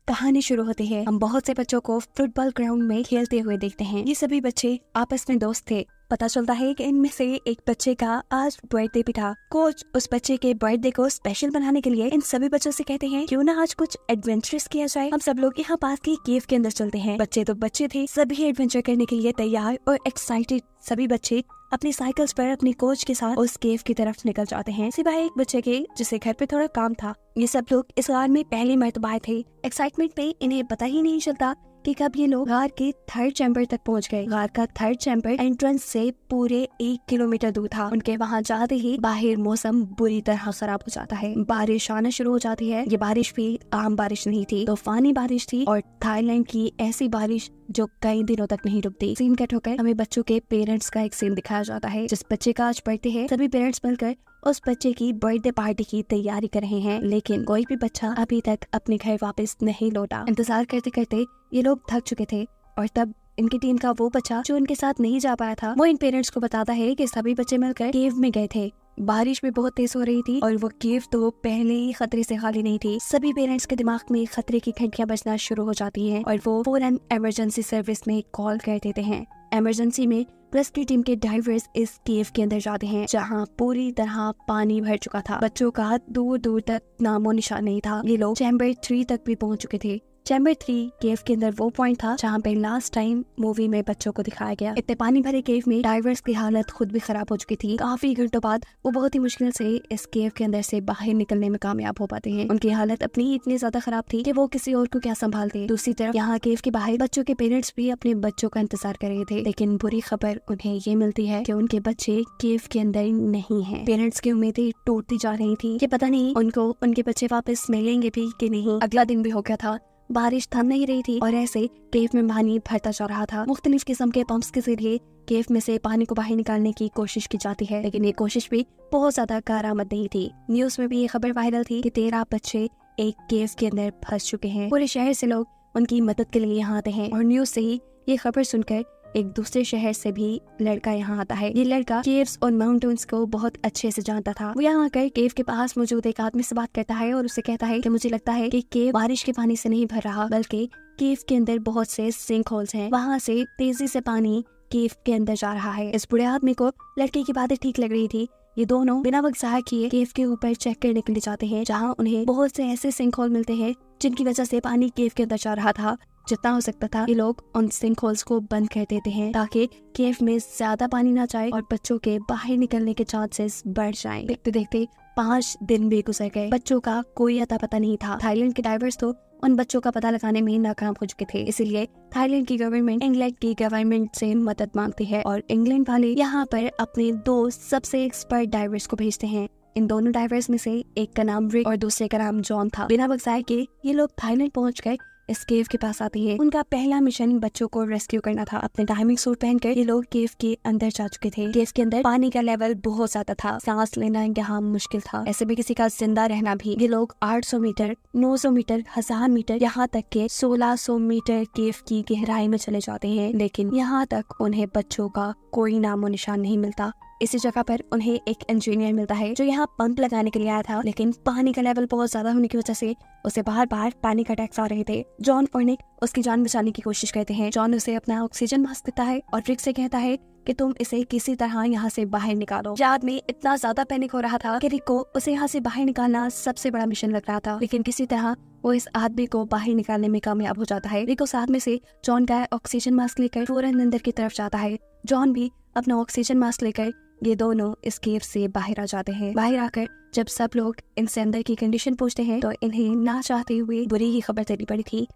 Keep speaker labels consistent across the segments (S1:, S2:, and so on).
S1: कहानी शुरू होती है। हम बहुत से बच्चों को फुटबॉल ग्राउंड में खेलते हुए देखते हैं। ये सभी बच्चे आपस में दोस्त थे। पता चलता है कि इनमें से एक बच्चे का आज बर्थडे भी था। कोच उस बच्चे के बर्थडे को स्पेशल बनाने के लिए इन सभी बच्चों से कहते हैं क्यों ना आज कुछ एडवेंचरस किया जाए। हम सब लोग यहाँ पास के केव के अंदर चलते हैं। बच्चे तो बच्चे थे, सभी एडवेंचर करने के लिए तैयार और एक्साइटेड। सभी बच्चे अपनी साइकिल्स पर अपने कोच के साथ उस केव की तरफ निकल जाते हैं, सिवाय एक बच्चे के जिसे घर पे थोड़ा काम था। ये सब लोग इस गार में पहली मर्तबा आए थे। एक्साइटमेंट में इन्हें पता ही नहीं चलता कि कब ये लोग गार के थर्ड चैम्बर तक पहुंच गए। गार का थर्ड चैम्बर एंट्रेंस से पूरे 1 किलोमीटर दूर था। उनके वहां जाते ही बाहर मौसम बुरी तरह खराब हो जाता है। बारिश आना शुरू हो जाती है। ये बारिश भी आम बारिश नहीं थी, तूफानी बारिश थी और थाईलैंड की ऐसी बारिश जो कई दिनों तक नहीं रुकती। सीन कट होकर हमें बच्चों के पेरेंट्स का एक सीन दिखाया जाता है। जिस बच्चे का आज बर्थडे है, सभी पेरेंट्स मिलकर उस बच्चे की बर्थडे पार्टी की तैयारी कर रहे हैं, लेकिन कोई भी बच्चा अभी तक अपने घर वापस नहीं लौटा। इंतजार करते करते ये लोग थक चुके थे और तब इनकी टीम का वो बच्चा जो उनके साथ नहीं जा पाया था, वो इन पेरेंट्स को बताता है कि सभी बच्चे मिलकर केव में गए थे। बारिश भी बहुत तेज हो रही थी और वो केव तो पहले ही खतरे से खाली नहीं थी। सभी पेरेंट्स के दिमाग में खतरे की घंटियां बजना शुरू हो जाती हैं और वो फौरन इमरजेंसी सर्विस में कॉल कर देते हैं। इमरजेंसी में रेस्क्यू टीम के डाइवर्स इस केव के अंदर जाते हैं, जहां पूरी तरह पानी भर चुका था। बच्चों का दूर दूर तक नामो निशान नहीं था। ये लोग चैम्बर 3 तक भी पहुंच चुके थे। चैम्बर 3 केव के अंदर वो पॉइंट था जहाँ पे लास्ट टाइम मूवी में बच्चों को दिखाया गया। इतने पानी भरे केव में डाइवर्स की हालत खुद भी खराब हो चुकी थी। काफी घंटों बाद वो बहुत ही मुश्किल से इस केव के अंदर से बाहर निकलने में कामयाब हो पाते हैं। उनकी हालत अपनी इतनी ज्यादा खराब थी कि वो किसी और को क्या संभालते। दूसरी तरफ यहाँ केव के बाहर बच्चों के पेरेंट्स भी अपने बच्चों का इंतजार कर रहे थे, लेकिन बुरी खबर उन्हें ये मिलती है कि उनके बच्चे केव के अंदर नहीं है। पेरेंट्स की उम्मीदें टूटती जा रही थी कि पता नहीं उनको उनके बच्चे वापस मिलेंगे भी कि नहीं। अगला दिन भी हो गया था, बारिश थम नहीं रही थी और ऐसे केव में पानी भरता जा रहा था। मुख्तलिफ किस्म के पंप्स के जरिए केव में से पानी को बाहर निकालने की कोशिश की जाती है, लेकिन ये कोशिश भी बहुत ज्यादा कारआमद नहीं थी। न्यूज में भी ये खबर वायरल थी कि 13 बच्चे एक केव के अंदर फंस चुके हैं। पूरे शहर से लोग उनकी मदद के लिए यहाँ आते हैं और न्यूज से ही ये खबर सुनकर एक दूसरे शहर से भी लड़का यहाँ आता है। ये लड़का केव्स और माउंटेन्स को बहुत अच्छे से जानता था। वो यहाँ आकर केव के पास मौजूद एक आदमी से बात करता है और उसे कहता है कि मुझे लगता है कि केव बारिश के पानी से नहीं भर रहा, बल्कि केव के अंदर बहुत से सिंक होल्स हैं। वहाँ से तेजी से पानी केव के अंदर जा रहा है। इस बूढ़े आदमी को लड़के की बातें ठीक लग रही थी। ये दोनों बिना वक्त ज़ाया किए केव के ऊपर चेक करने के लिए जाते हैं, जहाँ उन्हें बहुत से ऐसे सिंक होल मिलते हैं जिनकी वजह से पानी केव के अंदर जा रहा था। जितना हो सकता था ये लोग उन सिंक होल्स को बंद कर देते हैं ताकि केव में ज्यादा पानी ना जाए और बच्चों के बाहर निकलने के चांसेस बढ़ जाएं। देखते देखते 5 दिन भी गुजर गए। बच्चों का कोई अता पता नहीं था। थाईलैंड के डाइवर्स तो उन बच्चों का पता लगाने में नाकाम हो चुके थे। इसीलिए थाईलैंड की गवर्नमेंट इंग्लैंड की गवर्नमेंट से मदद मांगती है और इंग्लैंड वाले यहाँ पर अपने 2 सबसे एक्सपर्ट डाइवर्स को भेजते हैं। इन दोनों डाइवर्स में से एक का नाम रिक और दूसरे का नाम जॉन था। बिना वक्त ज़ाया के ये लोग थाईलैंड पहुँच गए। इस केव के पास आते हैं। उनका पहला मिशन बच्चों को रेस्क्यू करना था। अपने डाइविंग सूट पहनकर ये लोग केव के अंदर जा चुके थे। केव के अंदर पानी का लेवल बहुत ज्यादा था, सांस लेना यहाँ मुश्किल था, ऐसे भी किसी का जिंदा रहना भी। ये लोग 800 मीटर, 900 मीटर, 1000 मीटर, यहाँ तक के 1600 मीटर केव की गहराई में चले जाते हैं, लेकिन यहाँ तक उन्हें बच्चों का कोई नामो निशान नहीं मिलता। इसी जगह पर उन्हें एक इंजीनियर मिलता है जो यहाँ पंप लगाने के लिए आया था, लेकिन पानी का लेवल बहुत ज्यादा होने की वजह से उसे बार बार पानी का अटैक्स आ रहे थे। जॉन और निक उसकी जान बचाने की कोशिश करते हैं। जॉन उसे अपना ऑक्सीजन मास्क देता है और रिक से कहता है कि तुम इसे किसी तरह यहाँ से बाहर निकालो। ये आदमी इतना ज्यादा पैनिक हो रहा था कि रिक को उसे यहाँ से बाहर निकालना सबसे बड़ा मिशन लग रहा था, लेकिन किसी तरह वो इस आदमी को बाहर निकालने में कामयाब हो जाता है। रिक उस आदमी से जॉन का ऑक्सीजन मास्क लेकर फौरन अंदर की तरफ जाता है। जॉन भी अपना ऑक्सीजन मास्क लेकर ये दोनों इस केव से बाहर आ जाते हैं। बाहर आकर जब सब लोग इनसे अंदर की कंडीशन पूछते हैं तो इन्हें ना चाहते हुए बुरी ही खबर देनी पड़ी थी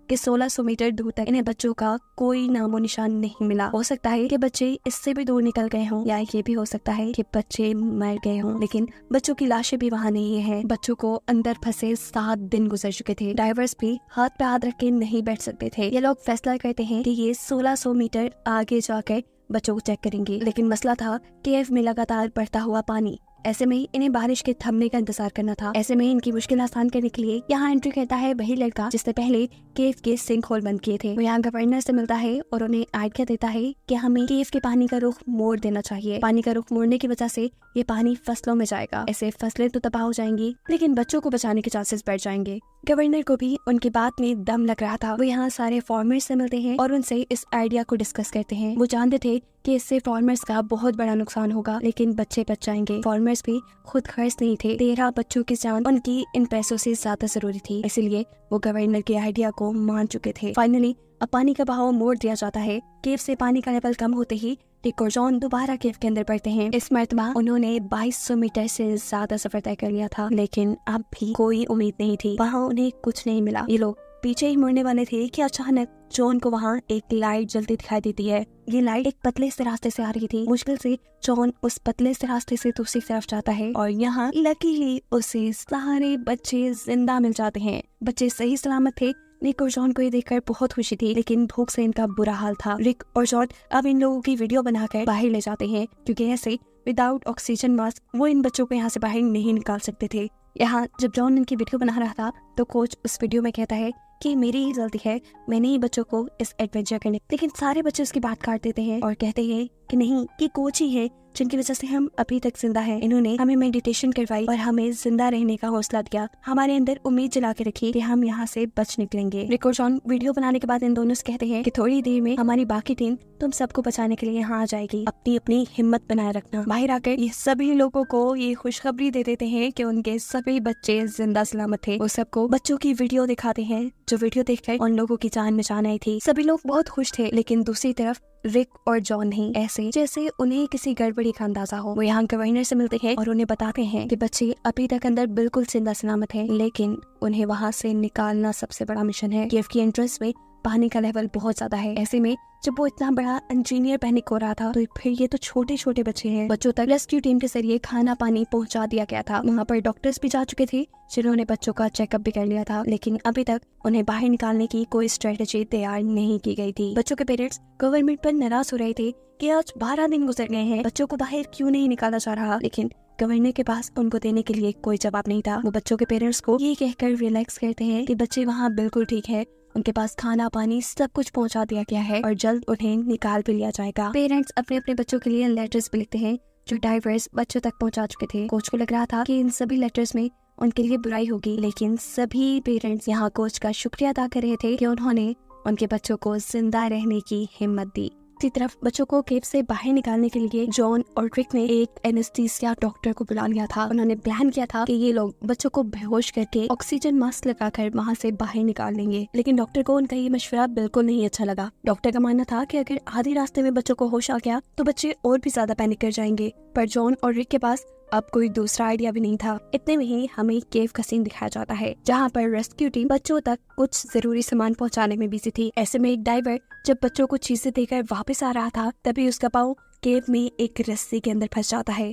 S1: कि 1600 मीटर दूर तक इन्हें बच्चों का कोई नामो निशान नहीं मिला। हो सकता है कि बच्चे इससे भी दूर निकल गए हों, या ये भी हो सकता है कि बच्चे मर गए हों, लेकिन बच्चों की लाशें भी वहाँ नहीं है। बच्चों को अंदर फंसे 7 दिन गुजर चुके थे। डाइवर्स भी हाथ पे हाथ रख के नहीं बैठ सकते थे। ये लोग फैसला करते हैं कि ये 1600 मीटर आगे जाकर बच्चों को चेक करेंगे, लेकिन मसला था केव में लगातार बढ़ता हुआ पानी। ऐसे में इन्हें बारिश के थमने का इंतजार करना था। ऐसे में इनकी मुश्किल आसान करने के लिए यहाँ एंट्री करता है वही लड़का जिसने पहले केव के सिंक होल बंद किए थे। वो यहाँ गवर्नर से मिलता है और उन्हें आज्ञा देता है कि हमें केव के पानी का रुख मोड़ देना चाहिए। पानी का रुख मोड़ने की वजह से ये पानी फसलों में जाएगा, ऐसे फसलें तो तबाह हो जाएंगी लेकिन बच्चों को बचाने के चांसेस बढ़ जाएंगे। गवर्नर को भी उनकी बात में दम लग रहा था। वो यहाँ सारे फार्मर्स से मिलते हैं और उनसे इस आइडिया को डिस्कस करते हैं। वो जानते थे कि इससे फार्मर्स का बहुत बड़ा नुकसान होगा लेकिन बच्चे बच जाएंगे। फार्मर्स भी खुद खर्च नहीं थे, 13 बच्चों की जान उनकी इन पैसों से ज्यादा जरूरी थी, इसलिए वो गवर्नर के आइडिया को मान चुके थे। फाइनली अब पानी का बहाव मोड़ दिया जाता है। केव से पानी का लेवल कम होते ही रिक और जॉन दोबारा केव के अंदर बढ़ते हैं। इस मर्तबा उन्होंने 2200 मीटर से ज्यादा सफर तय कर लिया था लेकिन अब भी कोई उम्मीद नहीं थी। वहाँ उन्हें कुछ नहीं मिला। ये लोग पीछे ही मुड़ने वाले थे कि अचानक जॉन को वहाँ एक लाइट जलती दिखाई देती है। ये लाइट एक पतले से रास्ते से आ रही थी। मुश्किल से जॉन उस पतले से रास्ते से दूसरी तरफ जाता है और यहाँ लकीली उसे सारे बच्चे जिंदा मिल जाते हैं। बच्चे सही सलामत थे। रिक और जॉन को ये देखकर बहुत खुशी थी लेकिन भूख से इनका बुरा हाल था। रिक और जॉन अब इन लोगों की वीडियो बनाकर बाहर ले जाते हैं क्योंकि ऐसे विदाउट ऑक्सीजन मास्क वो इन बच्चों को यहाँ से बाहर नहीं निकाल सकते थे। यहाँ जब जॉन इनकी वीडियो बना रहा था तो कोच उस वीडियो में कहता है कि मेरी ही गलती है, मैंने ही बच्चों को इस एडवेंचर करने, लेकिन सारे बच्चे उसकी बात काट देते हैं और कहते हैं कि नहीं, कि कोच ही है जिनकी वजह से हम अभी तक जिंदा हैं। इन्होंने हमें मेडिटेशन करवाई और हमें जिंदा रहने का हौसला दिया, हमारे अंदर उम्मीद जला के रखी कि हम यहाँ से बच निकलेंगे। रिक और जॉन वीडियो बनाने के बाद इन दोनों से कहते हैं कि थोड़ी देर में हमारी बाकी टीम तुम सबको बचाने के लिए यहाँ आ जाएगी, अपनी अपनी हिम्मत बनाए रखना। बाहर आकर ये सभी लोगों को ये खुशखबरी दे देते हैं कि उनके सभी बच्चे जिंदा सलामत थे। वो सबको बच्चों की वीडियो दिखाते हैं जो वीडियो देखकर उन लोगों की जान में जान आई थी। सभी लोग बहुत खुश थे लेकिन दूसरी तरफ रिक और जॉन नहीं, ऐसे जैसे उन्हें किसी गड़बड़ी का अंदाजा हो। वो यहाँ गवर्नर से मिलते हैं और उन्हें बताते हैं कि बच्चे अभी तक अंदर बिल्कुल जिंदा सलामत हैं लेकिन उन्हें वहाँ से निकालना सबसे बड़ा मिशन है। केव की एंट्रेंस में पानी का लेवल बहुत ज्यादा है। ऐसे में जब वो इतना बड़ा इंजीनियर पैनिक हो रहा था तो फिर ये तो छोटे छोटे बच्चे हैं। बच्चों तक रेस्क्यू टीम के जरिए खाना पानी पहुंचा दिया गया था। वहाँ पर डॉक्टर्स भी जा चुके थे जिन्होंने बच्चों का चेकअप भी कर लिया था लेकिन अभी तक उन्हें बाहर निकालने की कोई स्ट्रेटेजी तैयार नहीं की गई थी। बच्चों के पेरेंट्स गवर्नमेंट पर नाराज हो रहे थे कि आज 12 दिन गुजर गए हैं, बच्चों को बाहर क्यों नहीं निकाला जा रहा, लेकिन गवर्नर के पास उनको देने के लिए कोई जवाब नहीं था। वो बच्चों के पेरेंट्स को ये कहकर रिलैक्स करते हैं कि बच्चे वहाँ बिल्कुल ठीक है, उनके पास खाना पानी सब कुछ पहुंचा दिया गया है और जल्द उन्हें निकाल भी लिया जाएगा। पेरेंट्स अपने अपने बच्चों के लिए लेटर्स भी लिखते हैं जो डाइवर्स बच्चों तक पहुंचा चुके थे। कोच को लग रहा था कि इन सभी लेटर्स में उनके लिए बुराई होगी लेकिन सभी पेरेंट्स यहाँ कोच का शुक्रिया अदा कर रहे थे कि उन्होंने उनके बच्चों को जिंदा रहने की हिम्मत दी। दूसरी तरफ बच्चों को केव से बाहर निकालने के लिए जॉन और रिक ने एक एनेस्थीसिया डॉक्टर को बुला लिया था। उन्होंने प्लान किया था कि ये लोग बच्चों को बेहोश करके ऑक्सीजन मास्क लगाकर वहाँ से बाहर निकाल लेंगे लेकिन डॉक्टर को उनका ये मशवरा बिल्कुल नहीं अच्छा लगा। डॉक्टर का मानना था कि अगर आधे रास्ते में बच्चों को होश आ गया तो बच्चे और भी ज्यादा पैनिक कर जाएंगे, पर जॉन और रिक के पास अब कोई दूसरा आइडिया भी नहीं था। इतने में ही हमें केव का सीन दिखाया जाता है जहाँ पर रेस्क्यू टीम बच्चों तक कुछ जरूरी सामान पहुँचाने में बिजी थी। ऐसे में एक डाइवर जब बच्चों को चीजें देकर वापस आ रहा था तभी उसका पाँव केव में एक रस्सी के अंदर फंस जाता है।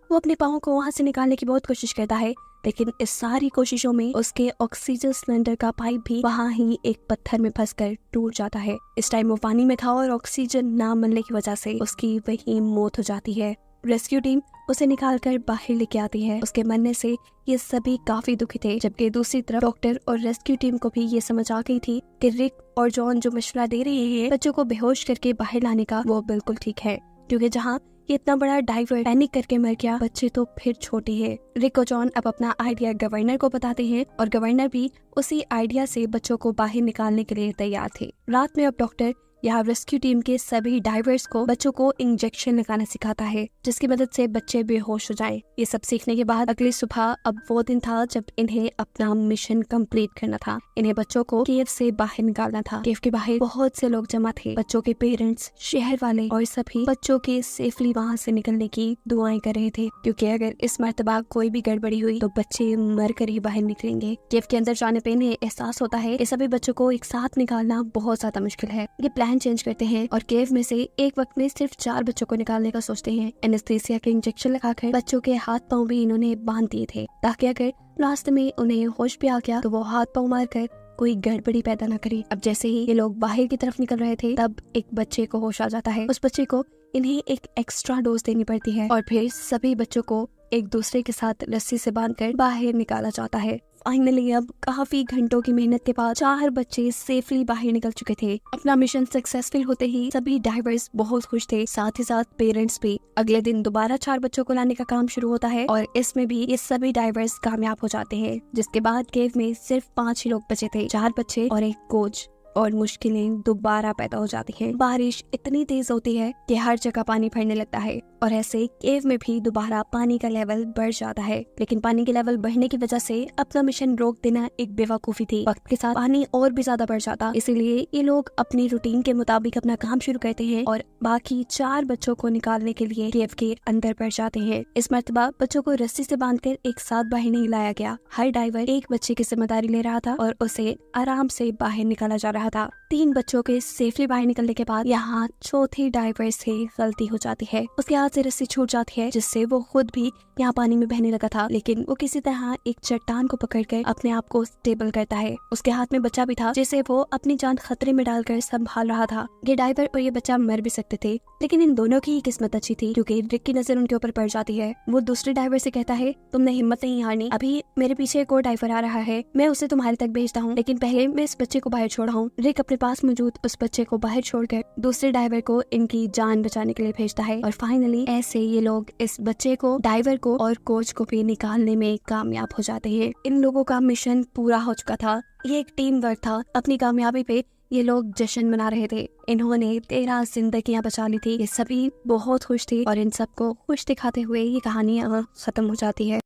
S1: वो अपने पाँव को वहाँ से निकालने की बहुत कोशिश करता है लेकिन इस सारी कोशिशों में उसके ऑक्सीजन सिलेंडर का पाइप भी वहाँ ही एक पत्थर में फंसकर टूट जाता है। इस टाइम वो पानी में था और ऑक्सीजन ना मिलने की वजह से उसकी वही मौत हो जाती है। रेस्क्यू टीम उसे निकालकर बाहर लेके आती है। उसके मरने से ये सभी काफी दुखी थे, जबकि दूसरी तरफ डॉक्टर और रेस्क्यू टीम को भी ये समझ आ गई थी कि रिक और जॉन जो मशवरा दे रहे हैं बच्चों को बेहोश करके बाहर लाने का, वो बिल्कुल ठीक है, क्योंकि जहाँ ये इतना बड़ा डाइवर पैनिक करके मर गया, बच्चे तो फिर छोटे हैं। रिक और जॉन अब अपना आइडिया गवर्नर को बताते हैं और गवर्नर भी उसी आइडिया से बच्चों को बाहर निकालने के लिए तैयार थे। रात में अब डॉक्टर यहाँ रेस्क्यू टीम के सभी डाइवर्स को बच्चों को इंजेक्शन लगाना सिखाता है जिसकी मदद से बच्चे बेहोश हो जाएं। ये सब सीखने के बाद अगली सुबह अब वो दिन था जब इन्हें अपना मिशन कंप्लीट करना था। इन्हें बच्चों को केव से बाहर निकालना था। केव के बाहर बहुत से लोग जमा थे, बच्चों के पेरेंट्स, शहर वाले और सभी बच्चों के सेफली वहाँ से निकलने की दुआएं कर रहे थे, क्योंकि अगर इस मर्तबा कोई भी गड़बड़ी हुई तो बच्चे मर कर ही बाहर निकलेंगे। केव के अंदर जाने पे इन्हें एहसास होता है कि सभी बच्चों को एक साथ निकालना बहुत ज्यादा मुश्किल है। ये प्लान चेंज करते हैं और केव में से एक वक्त में सिर्फ 4 बच्चों को निकालने का सोचते हैं। एनेस्थीसिया के इंजेक्शन लगाकर बच्चों के हाथ पांव भी इन्होंने बांध दिए थे ताकि अगर लास्ट में उन्हें होश भी आ गया तो वो हाथ पांव मारकर कोई गड़बड़ी पैदा न करे। अब जैसे ही ये लोग बाहर की तरफ निकल रहे थे तब एक बच्चे को होश आ जाता है। उस बच्चे को इन्हें एक एक्स्ट्रा डोज देनी पड़ती है और फिर सभी बच्चों को एक दूसरे के साथ रस्सी से बांधकर बाहर निकाला जाता है। फाइनली अब काफी घंटों की मेहनत के बाद 4 बच्चे सेफली बाहर निकल चुके थे। अपना मिशन सक्सेसफुल होते ही सभी डाइवर्स बहुत खुश थे, साथ ही साथ पेरेंट्स भी। अगले दिन दोबारा 4 बच्चों को लाने का काम शुरू होता है और इसमें भी ये सभी डाइवर्स कामयाब हो जाते हैं, जिसके बाद केव में सिर्फ 5 ही लोग बचे थे, 4 बच्चे और एक कोच। और मुश्किलें दोबारा पैदा हो जाती हैं। बारिश इतनी तेज होती है कि हर जगह पानी भरने लगता है और ऐसे केव में भी दोबारा पानी का लेवल बढ़ जाता है। लेकिन पानी के लेवल बढ़ने की वजह से अपना मिशन रोक देना एक बेवकूफी थी। वक्त के साथ पानी और भी ज्यादा बढ़ जाता, इसीलिए ये लोग अपनी रूटीन के मुताबिक अपना काम शुरू करते हैं और बाकी 4 बच्चों को निकालने के लिए केव के अंदर बढ़ जाते हैं। इस मर्तबा बच्चों को रस्सी से बांधकर एक साथ बाहर नहीं लाया गया। हर डाइवर एक बच्चे की जिम्मेदारी ले रहा था और उसे आराम से बाहर निकाला जा रहा था। 3 बच्चों के सेफली बाहर निकलने के बाद यहाँ चौथे डाइवर से गलती हो जाती है। उसके हाथ से रस्सी छूट जाती है, जिससे वो खुद भी यहाँ पानी में बहने लगा था, लेकिन वो किसी तरह एक चट्टान को पकड़कर अपने आप को स्टेबल करता है। उसके हाथ में बच्चा भी था, जिसे वो अपनी जान खतरे में डालकर संभाल रहा था। ये डाइवर और ये बच्चा मर भी सकते थे, लेकिन इन दोनों की किस्मत अच्छी थी, क्योंकि रिक की नजर उनके ऊपर पड़ जाती है। वो दूसरे डाइवर से कहता है, तुमने हिम्मत नहीं हारनी, अभी मेरे पीछे एक और डाइवर आ रहा है, मैं उसे तुम्हारे तक भेजता हूँ, लेकिन पहले मैं इस बच्चे को बाहर छोड़ाऊं। रिक अपने पास मौजूद उस बच्चे को बाहर छोड़कर दूसरे डाइवर को इनकी जान बचाने के लिए भेजता है और फाइनली ऐसे ये लोग इस बच्चे को, डाइवर को और कोच को भी निकालने में कामयाब हो जाते हैं। इन लोगों का मिशन पूरा हो चुका था। ये एक टीम वर्क था। अपनी कामयाबी पे ये लोग जश्न मना रहे थे। इन्होंने 13 जिंदगियां बचा ली थी। ये सभी बहुत खुश थे और इन सबको खुश दिखाते हुए ये कहानी खत्म हो जाती है।